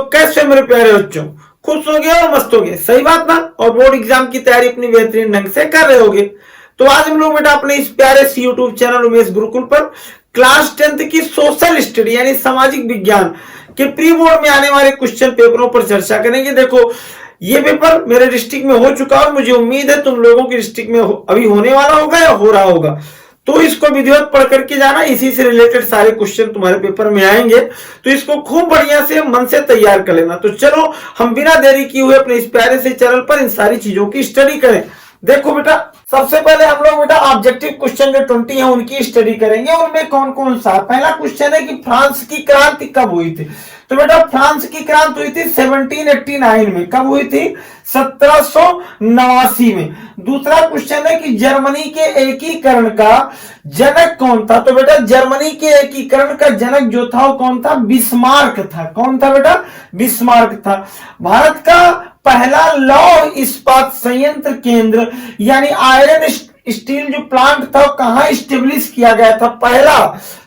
कैसे मेरे प्यारे बच्चों, खुश हो गए और मस्त हो गए, सही बात ना। और बोर्ड एग्जाम की तैयारी अपनी बेहतरीन ढंग से कर रहे होगे। तो आज हम लोग बेटा अपने इस प्यारे सी यूट्यूब चैनल उमेश गुरुकुल पर क्लास 10th की सोशल स्टडी यानी सामाजिक विज्ञान के प्री बोर्ड में आने वाले क्वेश्चन पेपरों पर चर्चा करेंगे। देखो, ये पेपर मेरे डिस्ट्रिक्ट में हो चुका और मुझे उम्मीद है तुम लोगों की डिस्ट्रिक्ट में अभी होने वाला होगा या हो रहा होगा। तो इसको विधिवत पढ़ करके जाना, इसी से रिलेटेड सारे क्वेश्चन तुम्हारे पेपर में आएंगे, तो इसको खूब बढ़िया से मन से तैयार कर लेना। तो चलो हम बिना देरी किए हुए अपने इस प्यारे से चैनल पर इन सारी चीजों की स्टडी करें। देखो बेटा, सबसे पहले हम लोग बेटा ऑब्जेक्टिव क्वेश्चन जो 20 है उनकी स्टडी करेंगे। उनमें कौन कौन सा, पहला क्वेश्चन है कि फ्रांस की क्रांति कब हुई थी। तो बेटा फ्रांस की क्रांति हुई थी 1789 में। कब हुई थी? 1789 में। दूसरा क्वेश्चन है कि जर्मनी के एकीकरण का जनक कौन था। तो बेटा जर्मनी के एकीकरण का जनक जो था वो कौन था? बिस्मार्क था। कौन था बेटा? बिस्मार्क था। भारत का पहला लौह इस्पात संयंत्र केंद्र यानी आयरन स्टील जो प्लांट था वो कहां स्टेब्लिश किया गया था? पहला,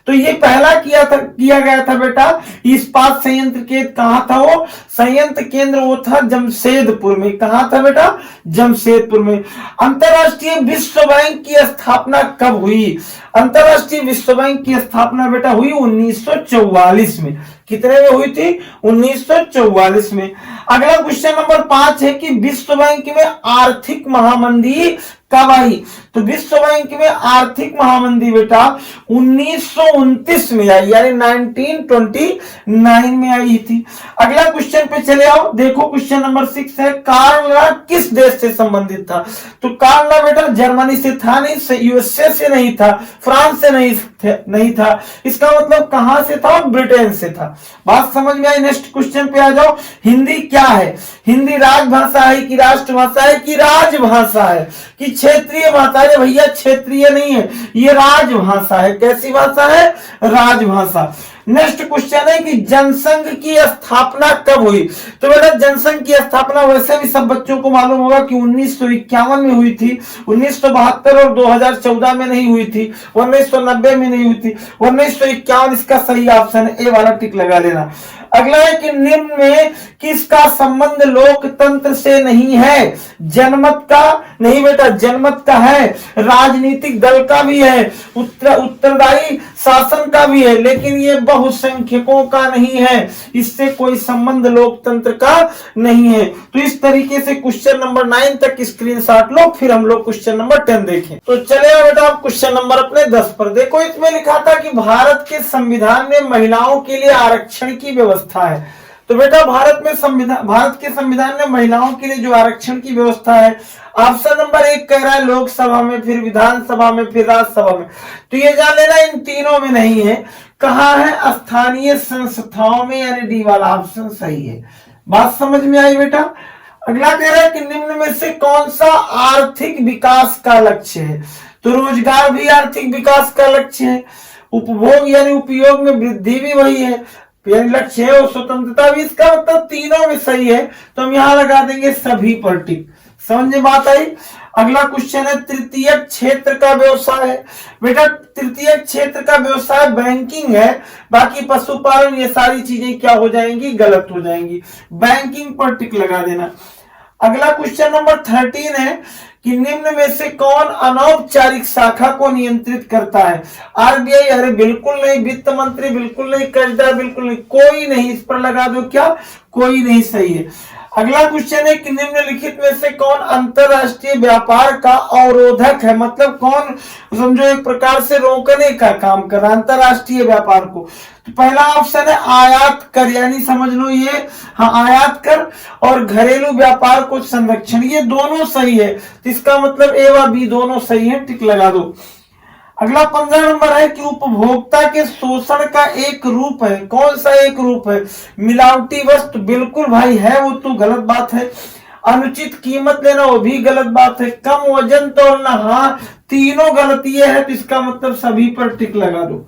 तो ये पहला किया गया था बेटा इस्पात संयंत्र केंद्र। कहां था वो संयंत्र केंद्र? वो था जमशेदपुर में। कहां था बेटा? जमशेदपुर में। अंतरराष्ट्रीय विश्व बैंक की स्थापना कब हुई? अंतरराष्ट्रीय विश्व बैंक की स्थापना बेटा हुई 1944 में। कितने में हुई थी? 1944 में। अगला क्वेश्चन नंबर 5 है कि विश्व बैंक में आर्थिक महामंदी कब आई? तो विश्व बैंक में आर्थिक महामंदी बेटा 1929 में आई, यानी 1929 में आई थी। अगला क्वेश्चन पे चले आओ। देखो क्वेश्चन नंबर 6 है कार्ला किस देश से संबंधित था? तो कार्ला बेटा जर्मनी से था नहीं, यूएसए से नहीं था, फ्रांस से नहीं था। इसका मतलब कहां से था? ब्रिटेन से था। बात समझ में आई? नेक्स्ट क्वेश्चन पे आ जाओ। हिंदी क्या है? हिंदी राजभाषा है कि राष्ट्रभाषा है कि राजभाषा है कि क्षेत्रीय भाषा है? भैया क्षेत्रीय नहीं है, ये राजभाषा है। कैसी भाषा है? राजभाषा। नेक्स्ट क्वेश्चन है कि जनसंघ की स्थापना कब हुई? तो बेटा जनसंघ की स्थापना वैसे भी सब बच्चों को मालूम होगा कि 1951 में हुई थी। 1972 और 2014 में नहीं हुई थी, 1990 में नहीं हुई थी, 1951 इसका सही ऑप्शन है, ए वाला टिक लगा लेना। अगला है कि निम्न में किसका संबंध लोकतंत्र से नहीं है? जनमत का नहीं बेटा, जनमत का है, राजनीतिक दल का भी है, उत्तरदायी शासन का भी है, लेकिन ये बहुसंख्यकों का नहीं है। इससे कोई संबंध लोकतंत्र का नहीं है। तो इस तरीके से क्वेश्चन नंबर 9 तक स्क्रीनशॉट लो, फिर हम लोग क्वेश्चन नंबर 10 देखें। तो चले बेटा आप क्वेश्चन नंबर अपने 10 पर। देखो इसमें लिखा था कि भारत के संविधान में महिलाओं के लिए आरक्षण की व्यवस्था है। तो बेटा भारत के संविधान में महिलाओं के लिए जो आरक्षण की व्यवस्था है, ऑप्शन नंबर 1 कह रहा है लोकसभा में, फिर विधानसभा में, फिर राज्यसभा में। तो ये जान लेना इन तीनों में नहीं है। कहां है? स्थानीय संस्थाओं में, यानी डी वाला ऑप्शन सही है। बात समझ में आई बेटा? अगला कह रहा है कि निम्न में से कौन सा आर्थिक विकास का लक्ष्य है? तो रोजगार भी आर्थिक विकास का लक्ष्य है, उपभोग यानी उपयोग में वृद्धि भी वही है, लक्ष्य है, और स्वतंत्रता भी। इसका मतलब तीनों में सही है, तो हम यहां लगा देंगे सभी पर टिक। समझ में बात आई? अगला क्वेश्चन है तृतीय क्षेत्र का व्यवसाय है। बेटा तृतीय क्षेत्र का व्यवसाय बैंकिंग है, बाकी पशुपालन ये सारी चीजें क्या हो जाएंगी? गलत हो जाएंगी। बैंकिंग पर टिक लगा देना। अगला क्वेश्चन नंबर 13 है कि निम्न में से कौन अनौपचारिक शाखा को नियंत्रित करता है? आरबीआई? अरे बिल्कुल नहीं। वित्त मंत्री? बिल्कुल नहीं। कर्जदार? बिल्कुल नहीं। कोई नहीं। इस पर लगा दो क्या? कोई नहीं, सही है। अगला क्वेश्चन है कि निम्नलिखित में से कौन अंतरराष्ट्रीय व्यापार का अवरोधक है? मतलब कौन समझो एक प्रकार से रोकने का काम कर रहा है अंतरराष्ट्रीय व्यापार को। तो पहला ऑप्शन है आयात कर, यानी समझ लो ये, हाँ आयात कर, और घरेलू व्यापार को संरक्षण, ये दोनों सही है। तो इसका मतलब ए व बी दोनों सही है, टिक लगा दो। अगला 15 नंबर है कि उपभोक्ता के शोषण का एक रूप है। कौन सा एक रूप है? मिलावटी वस्तु? बिल्कुल भाई है, वो तो गलत बात है। अनुचित कीमत लेना? वो भी गलत बात है। कम वजन तोड़ना? हाँ, तीनों गलत ये है, तो इसका मतलब सभी पर टिक लगा दो।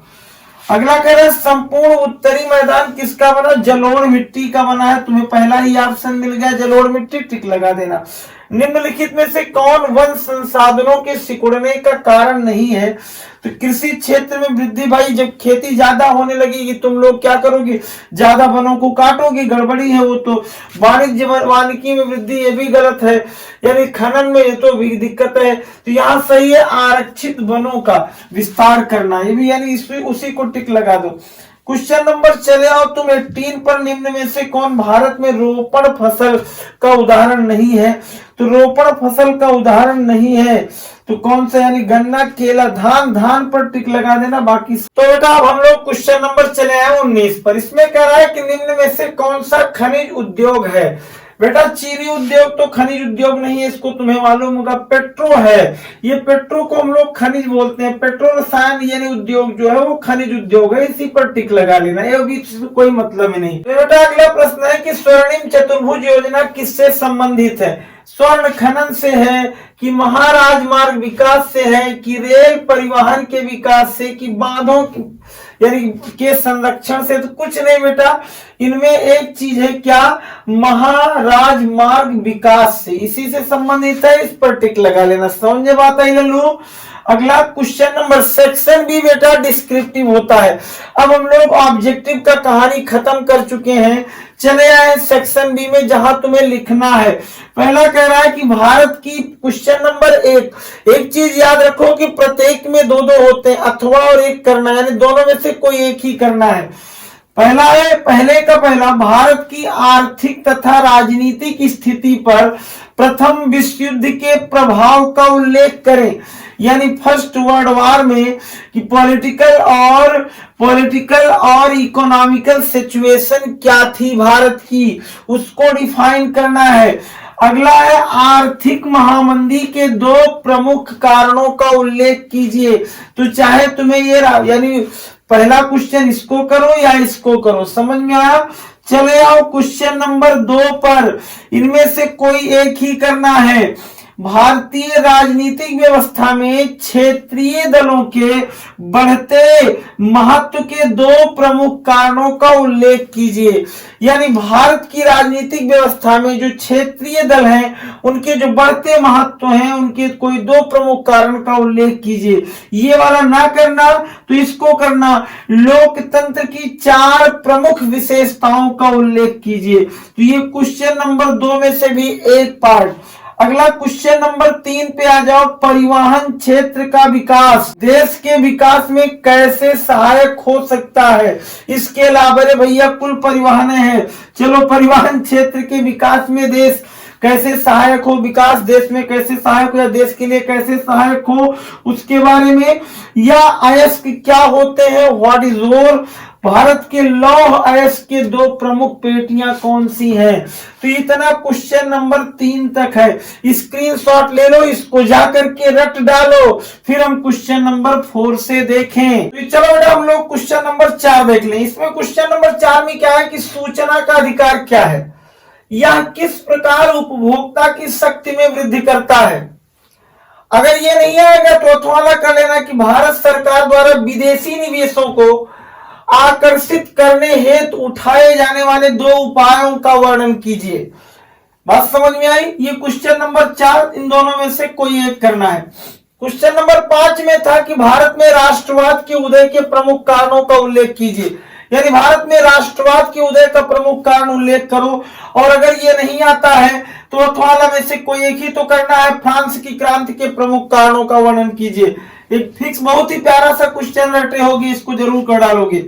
अगला कह रहे हैं संपूर्ण उत्तरी मैदान किसका बना? जलोढ़ मिट्टी का बना है। तुम्हें पहला ही ऑप्शन मिल गया जलोढ़ मिट्टी, टिक लगा देना। निम्नलिखित में से कौन वन संसाधनों के सिकुड़ने का कारण नहीं है? तो कृषि क्षेत्र में वृद्धि, भाई जब खेती ज्यादा होने लगेगी तुम लोग क्या करोगे? ज्यादा वनों को काटोगे, गड़बड़ी है वो तो। वाणिज्य वानिकी में वृद्धि, ये भी गलत है, यानी खनन में ये तो भी दिक्कत है। तो यहाँ सही है आरक्षित वनों का विस्तार करना, ये भी यानी उसी को टिक लगा दो। क्वेश्चन नंबर चले आओ तुम 18 पर, निम्न में से कौन भारत में रोपण फसल का उदाहरण नहीं है? तो रोपण फसल का उदाहरण नहीं है तो कौन सा, यानी गन्ना, केला, धान। धान पर टिक लगा देना, बाकी तो बेटा अब हम लोग क्वेश्चन नंबर चले आए 19 पर। इसमें कह रहा है कि निम्न में से कौन सा खनिज उद्योग है? बेटा चीनी उद्योग तो खनिज उद्योग नहीं है, इसको तुम्हें मालूम होगा। पेट्रो है, ये पेट्रो को हम लोग खनिज बोलते हैं। पेट्रो रसायन यानी उद्योग जो है वो खनिज उद्योग है, इसी पर टिक लगा लेना, ये भी कोई मतलब ही नहीं। तो बेटा अगला प्रश्न है कि स्वर्णिम चतुर्भुज योजना किससे संबंधित है? स्वर्ण खनन से है कि महाराजमार्ग विकास से है कि रेल परिवहन के विकास से कि बांधों यानी के संरक्षण से? तो कुछ नहीं बेटा, इनमें एक चीज है क्या, महाराजमार्ग विकास से, इसी से संबंधित है, इस पर टिक लगा लेना। समझे बात आई लल्लू? अगला क्वेश्चन नंबर, सेक्शन बी बेटा डिस्क्रिप्टिव होता है। अब हम लोग ऑब्जेक्टिव का कहानी खत्म कर चुके हैं, चले आए सेक्शन बी में जहां तुम्हें लिखना है। पहला कह रहा है कि भारत की, क्वेश्चन नंबर एक चीज याद रखो कि प्रत्येक में दो दो होते हैं, अथवा और एक करना, यानी दोनों में से कोई एक ही करना है। पहला है, पहले का पहला, भारत की आर्थिक तथा राजनीतिक स्थिति पर प्रथम विश्व युद्ध के प्रभाव का उल्लेख करें, यानी फर्स्ट वर्ल्ड वॉर में कि पॉलिटिकल और इकोनॉमिकल सिचुएशन क्या थी भारत की, उसको डिफाइन करना है। अगला है आर्थिक महामंदी के दो प्रमुख कारणों का उल्लेख कीजिए। तो चाहे तुम्हें ये यानी पहला क्वेश्चन इसको करो या इसको करो, समझ में आया? चले आओ क्वेश्चन नंबर 2 पर, इनमें से कोई एक ही करना है। भारतीय राजनीतिक व्यवस्था में क्षेत्रीय दलों के बढ़ते महत्व के दो प्रमुख कारणों का उल्लेख कीजिए, यानी भारत की राजनीतिक व्यवस्था में जो क्षेत्रीय दल हैं उनके जो बढ़ते महत्व हैं उनके कोई दो प्रमुख कारण का उल्लेख कीजिए। ये वाला ना करना तो इसको करना, लोकतंत्र की 4 प्रमुख विशेषताओं का उल्लेख कीजिए। तो ये क्वेश्चन नंबर 2 में से भी एक पार्ट। अगला क्वेश्चन नंबर 3 पे आ जाओ, परिवहन क्षेत्र का विकास देश के विकास में कैसे सहायक हो सकता है? इसके अलावा भैया कुल परिवहन है, चलो परिवहन क्षेत्र के विकास में देश कैसे सहायक हो, विकास देश में कैसे सहायक हो या देश के लिए कैसे सहायक हो उसके बारे में। या अयस्क क्या होते हैं, व्हाट इज ओर? भारत के लौह अयस्क के 2 प्रमुख पेटियां कौन सी हैं? तो इतना क्वेश्चन नंबर 3 तक है, स्क्रीनशॉट ले लो, इसको जाकर के रट डालो, फिर हम क्वेश्चन नंबर 4 से देखें। तो चलो बेटा हम लोग क्वेश्चन नंबर 4 देख लें। इसमें क्वेश्चन नंबर 4 में क्या है कि सूचना का अधिकार क्या है, यह किस प्रकार उपभोक्ता की शक्ति में वृद्धि करता है? अगर ये नहीं आएगा तो अथवाला कर लेना कि भारत सरकार द्वारा विदेशी निवेशों को आकर्षित करने हेतु उठाए जाने वाले 2 उपायों का वर्णन कीजिए। बात समझ में आई? ये क्वेश्चन नंबर 4, इन दोनों में से कोई एक करना है। क्वेश्चन नंबर 5 में था कि भारत में राष्ट्रवाद के उदय के प्रमुख कारणों का उल्लेख कीजिए, यानी भारत में राष्ट्रवाद के उदय का प्रमुख कारण उल्लेख करो। और अगर ये नहीं आता है तो अथवा में से कोई एक ही तो करना है, फ्रांस की क्रांति के प्रमुख कारणों का वर्णन कीजिए। एक फिक्स बहुत ही प्यारा सा क्वेश्चन रटे होगी, इसको जरूर कर डालोगे।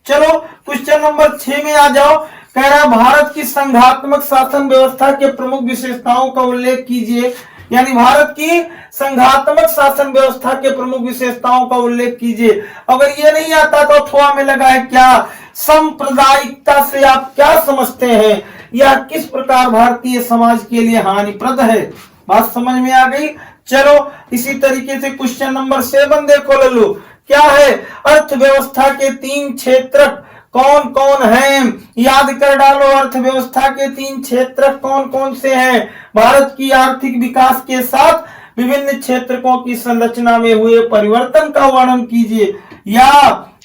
चलो क्वेश्चन नंबर 6 में आ जाओ। कह रहा भारत की संघात्मक शासन व्यवस्था के प्रमुख विशेषताओं का उल्लेख कीजिए, यानी भारत की संघात्मक शासन व्यवस्था के प्रमुख विशेषताओं का उल्लेख कीजिए। अगर ये नहीं आता तो अथवा में लगा है क्या, सांप्रदायिकता से आप क्या समझते हैं, यह किस प्रकार भारतीय समाज के लिए हानिप्रद है? बात समझ में आ गई? चलो इसी तरीके से क्वेश्चन नंबर 7 देखो लल्लू, क्या है, अर्थव्यवस्था के 3 क्षेत्र कौन कौन हैं? याद कर डालो, अर्थव्यवस्था के 3 क्षेत्र कौन कौन से हैं? भारत की आर्थिक विकास के साथ विभिन्न क्षेत्रकों की संरचना में हुए परिवर्तन का वर्णन कीजिए। या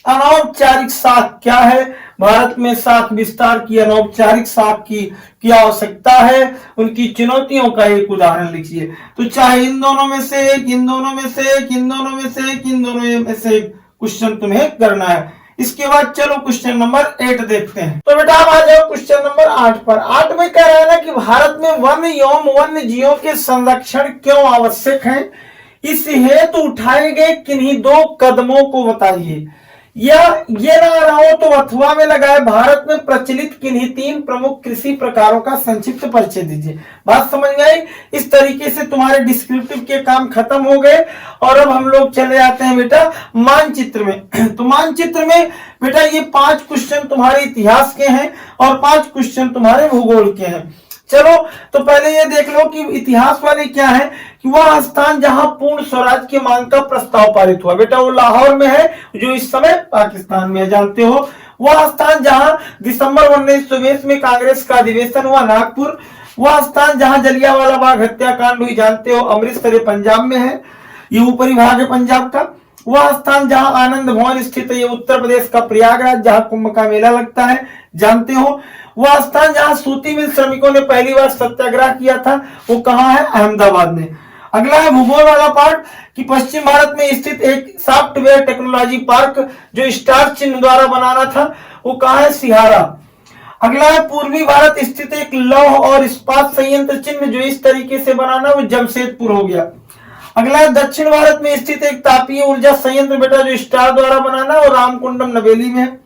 अनौपचारिक साख क्या है? भारत में शाख विस्तार की अनौपचारिक शाख की आवश्यकता है, उनकी चुनौतियों का एक उदाहरण लिखिए। तो चाहे इन दोनों में से एक, इन दोनों में से एक, इन दोनों में से एक, इन दोनों में से एक क्वेश्चन तुम्हें करना है। इसके बाद चलो क्वेश्चन नंबर 8 देखते हैं। तो बेटा आप आ जाओ क्वेश्चन नंबर 8 पर। 8 में कह रहा है ना कि भारत में वन्य एवं वन्य जीवों के संरक्षण क्यों आवश्यक है, इस हेतु उठाए गए किन्हीं 2 कदमों को बताइए। या ये ना रहो तो अथवा में लगाए भारत में प्रचलित किन्हीं 3 प्रमुख कृषि प्रकारों का संक्षिप्त परिचय दीजिए। बात समझ में आई? इस तरीके से तुम्हारे डिस्क्रिप्टिव के काम खत्म हो गए और अब हम लोग चले आते हैं बेटा मानचित्र में। तो मानचित्र में बेटा ये 5 क्वेश्चन तुम्हारे इतिहास के हैं और 5 क्वेश्चन तुम्हारे भूगोल के हैं। चलो तो पहले ये देख लो कि इतिहास वाले क्या है कि वह स्थान जहां पूर्ण स्वराज की मांग का प्रस्ताव पारित हुआ, बेटा वो लाहौर में है जो इस समय पाकिस्तान में है, जानते हो। वह स्थान जहां दिसंबर 1920 में कांग्रेस का अधिवेशन हुआ, नागपुर। वह स्थान जहां जलियांवाला बाग हत्याकांड हुई, जानते हो, अमृतसर पंजाब में है, ये ऊपरी भाग है पंजाब का। वह स्थान जहां आनंद भवन स्थित है, ये उत्तर प्रदेश का प्रयागराज जहां कुंभ का मेला लगता है, जानते हो। वह स्थान जहां सूती मिल श्रमिकों ने पहली बार सत्याग्रह किया था, वो कहां है? अहमदाबाद में। अगला है भूगोल वाला पार्ट कि पश्चिम भारत में स्थित एक सॉफ्टवेयर टेक्नोलॉजी पार्क जो स्टार चिन्ह द्वारा बनाना था, वो कहां है? सिहारा। अगला है पूर्वी भारत स्थित एक लौह और इस्पात संयंत्र चिन्ह जो इस तरीके से बनाना, वो जमशेदपुर हो गया। अगला है दक्षिण भारत में स्थित एक तापीय ऊर्जा संयंत्र बेटा जो स्टार द्वारा बनाना, और रामकुंडम नवेली में।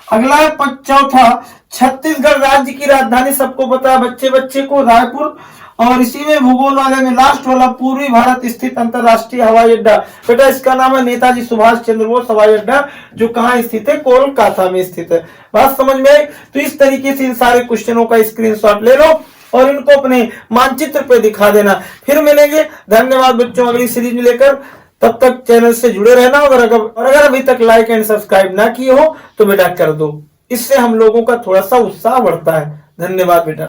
अगला है चौथा छत्तीसगढ़ राज्य की राजधानी सबको पता है बच्चे बच्चे को, रायपुर। और इसी में भूगोल वाले में लास्ट वाला पूर्वी भारत स्थित अंतरराष्ट्रीय हवाई अड्डा, बेटा इसका नाम है नेताजी सुभाष चंद्र बोस हवाई अड्डा जो कहां स्थित है? कोलकाता में स्थित है। बात समझ में आई? तो इस तरीके से इन सारे क्वेश्चनों का स्क्रीनशॉट ले लो और इनको अपने मानचित्र पे दिखा देना। फिर मिलेंगे, धन्यवाद बच्चों अगली सीरीज में लेकर। तब तक चैनल से जुड़े रहना और अगर अभी तक लाइक एंड सब्सक्राइब ना किए हो तो बेटा कर दो, इससे हम लोगों का थोड़ा सा उत्साह बढ़ता है। धन्यवाद बेटा।